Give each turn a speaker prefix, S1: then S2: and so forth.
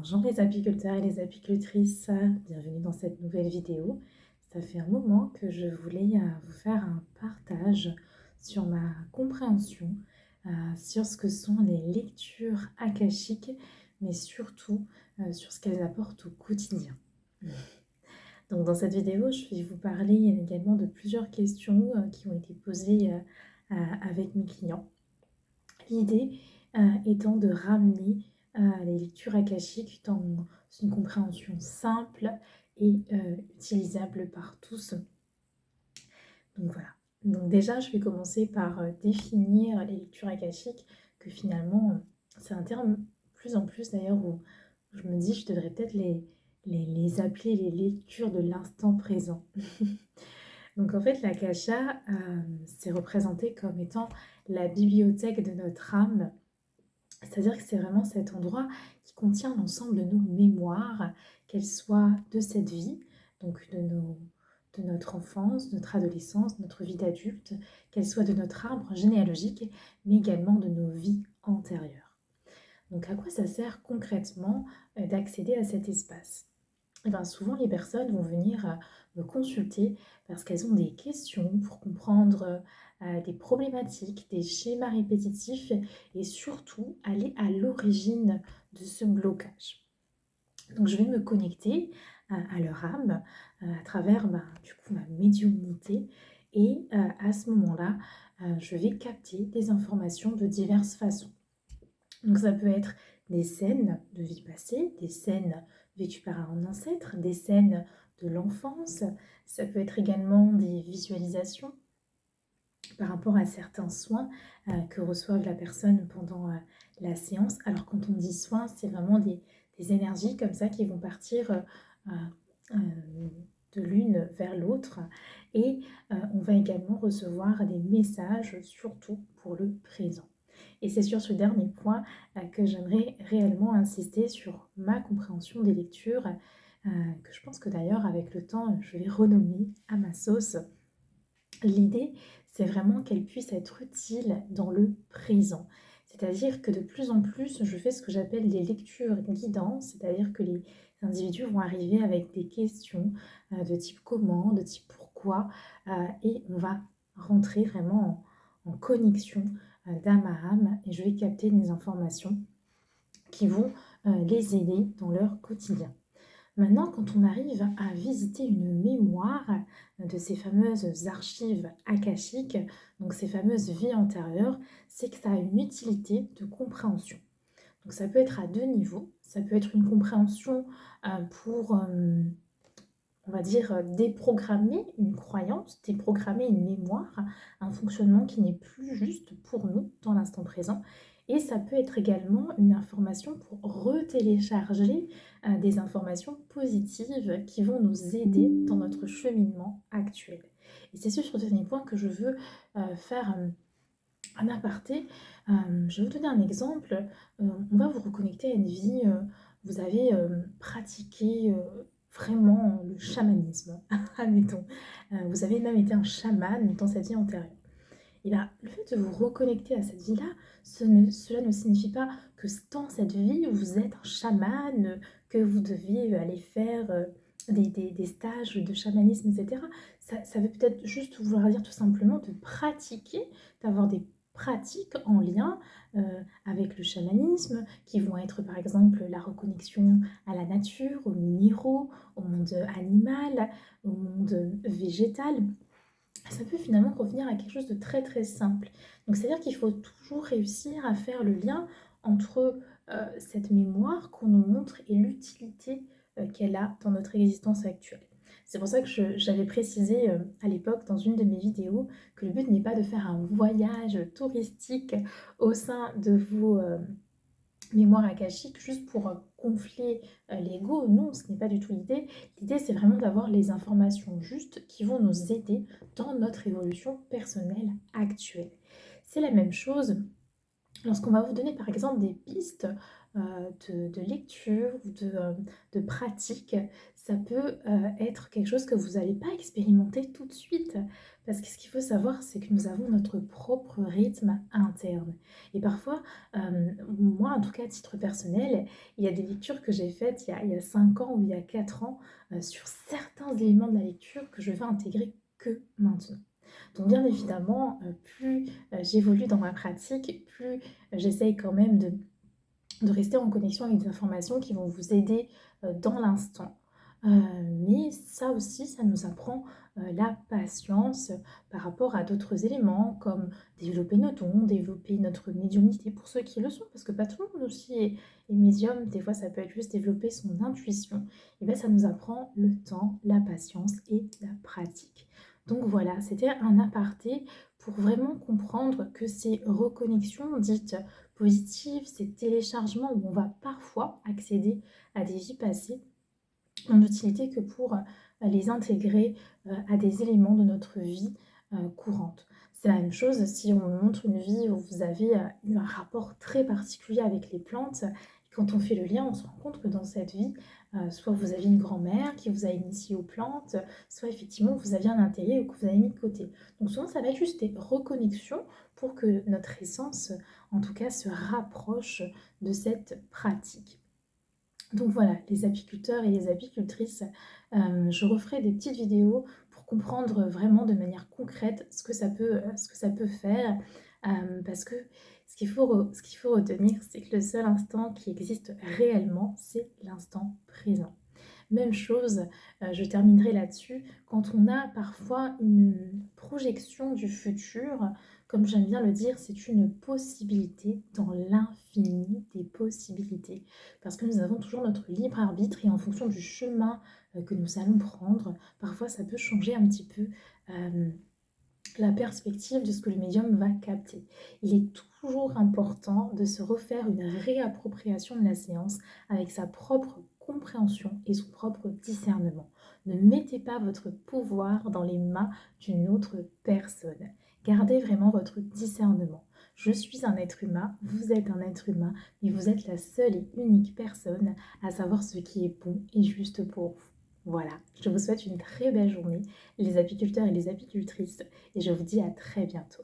S1: Bonjour les apiculteurs et les apicultrices, bienvenue dans cette nouvelle vidéo. Ça fait un moment que je voulais vous faire un partage sur ma compréhension, sur ce que sont les lectures akashiques, mais surtout sur ce qu'elles apportent au quotidien. Donc dans cette vidéo, je vais vous parler également de plusieurs questions qui ont été posées avec mes clients. L'idée étant de ramener les lectures akashiques dans une compréhension simple et utilisable par tous. Donc voilà. Donc déjà, je vais commencer par définir les lectures akashiques, que finalement, c'est un terme plus en plus d'ailleurs où je me dis je devrais peut-être les appeler les lectures de l'instant présent. Donc en fait, l'akasha, c'est représenté comme étant la bibliothèque de notre âme. C'est-à-dire que c'est vraiment cet endroit qui contient l'ensemble de nos mémoires, qu'elles soient de cette vie, donc de notre enfance, notre adolescence, notre vie d'adulte, qu'elles soient de notre arbre généalogique, mais également de nos vies antérieures. Donc à quoi ça sert concrètement d'accéder à cet espace? Eh bien, souvent, les personnes vont venir me consulter parce qu'elles ont des questions pour comprendre des problématiques, des schémas répétitifs et surtout aller à l'origine de ce blocage. Donc, je vais me connecter à leur âme à travers du coup, ma médiumnité et à ce moment-là, je vais capter des informations de diverses façons. Donc ça peut être des scènes de vie passée, des scènes vécues par un ancêtre, des scènes de l'enfance. Ça peut être également des visualisations par rapport à certains soins que reçoive la personne pendant la séance. Alors quand on dit soins, c'est vraiment des énergies comme ça qui vont partir de l'une vers l'autre. Et on va également recevoir des messages, surtout pour le présent. Et c'est sur ce dernier point que j'aimerais réellement insister sur ma compréhension des lectures, que je pense que d'ailleurs avec le temps je vais renommer à ma sauce. L'idée, c'est vraiment qu'elle puisse être utile dans le présent. C'est-à-dire que de plus en plus, je fais ce que j'appelle des lectures guidantes, c'est-à-dire que les individus vont arriver avec des questions de type comment, de type pourquoi, et on va rentrer vraiment en connexion d'âme à âme, et je vais capter des informations qui vont les aider dans leur quotidien. Maintenant, quand on arrive à visiter une mémoire de ces fameuses archives akashiques, donc ces fameuses vies antérieures, c'est que ça a une utilité de compréhension. Donc ça peut être à deux niveaux. Ça peut être une compréhension pour, on va dire, déprogrammer une croyance, déprogrammer une mémoire, un fonctionnement qui n'est plus juste pour nous dans l'instant présent. Et ça peut être également une information pour retélécharger des informations positives qui vont nous aider dans notre cheminement actuel. Et c'est sur ce dernier point que je veux faire un aparté. Je vais vous donner un exemple. On va vous reconnecter à une vie. Vous avez pratiqué vraiment le chamanisme, admettons. Vous avez même été un chaman dans cette vie antérieure. Et bien, le fait de vous reconnecter à cette vie-là, cela ne signifie pas que dans cette vie, vous êtes un chaman, que vous devez aller faire des stages de chamanisme, etc. Ça veut peut-être juste vouloir dire tout simplement de pratiquer, d'avoir des pratiques en lien avec le chamanisme, qui vont être par exemple la reconnexion à la nature, aux minéraux, au monde animal, au monde végétal. Ça peut finalement revenir à quelque chose de très très simple. Donc c'est-à-dire qu'il faut toujours réussir à faire le lien entre cette mémoire qu'on nous montre et l'utilité qu'elle a dans notre existence actuelle. C'est pour ça que j'avais précisé à l'époque dans une de mes vidéos que le but n'est pas de faire un voyage touristique au sein de vos mémoire akashique juste pour gonfler l'ego. Non, ce n'est pas du tout l'idée. L'idée, c'est vraiment d'avoir les informations justes qui vont nous aider dans notre évolution personnelle actuelle. C'est la même chose lorsqu'on va vous donner par exemple des pistes de lecture ou de pratique, ça peut être quelque chose que vous n'allez pas expérimenter tout de suite. Parce que ce qu'il faut savoir, c'est que nous avons notre propre rythme interne. Et parfois, moi en tout cas à titre personnel, il y a des lectures que j'ai faites il y a 5 ans ou il y a 4 ans sur certains éléments de la lecture que je vais intégrer que maintenant. Donc bien évidemment, plus j'évolue dans ma pratique, plus j'essaye quand même de rester en connexion avec des informations qui vont vous aider dans l'instant. Mais ça aussi, ça nous apprend la patience par rapport à d'autres éléments comme développer nos dons, développer notre médiumnité pour ceux qui le sont, parce que pas tout le monde aussi est médium, des fois ça peut être juste développer son intuition. Et bien ça nous apprend le temps, la patience et la pratique. Donc voilà, c'était un aparté pour vraiment comprendre que ces reconnexions dites positives, ces téléchargements où on va parfois accéder à des vies passées, n'ont d'utilité que pour les intégrer à des éléments de notre vie courante. C'est la même chose si on montre une vie où vous avez eu un rapport très particulier avec les plantes. Et quand on fait le lien, on se rend compte que dans cette vie, soit vous aviez une grand-mère qui vous a initié aux plantes, soit effectivement vous aviez un intérêt ou que vous avez mis de côté. Donc souvent, ça va être juste des reconnexions pour que notre essence, en tout cas, se rapproche de cette pratique. Donc voilà, les apiculteurs et les apicultrices, je referai des petites vidéos pour comprendre vraiment de manière concrète ce que ça peut faire. Parce que ce qu'il faut retenir, c'est que le seul instant qui existe réellement, c'est l'instant présent. Même chose, je terminerai là-dessus, quand on a parfois une projection du futur, comme j'aime bien le dire, c'est une possibilité dans l'infini des possibilités. Parce que nous avons toujours notre libre arbitre et en fonction du chemin que nous allons prendre, parfois ça peut changer un petit peu la perspective de ce que le médium va capter. Il est toujours important de se refaire une réappropriation de la séance avec sa propre compréhension et son propre discernement. Ne mettez pas votre pouvoir dans les mains d'une autre personne. Gardez vraiment votre discernement. Je suis un être humain, vous êtes un être humain, mais vous êtes la seule et unique personne à savoir ce qui est bon et juste pour vous. Voilà, je vous souhaite une très belle journée, les apiculteurs et les apicultrices, et je vous dis à très bientôt.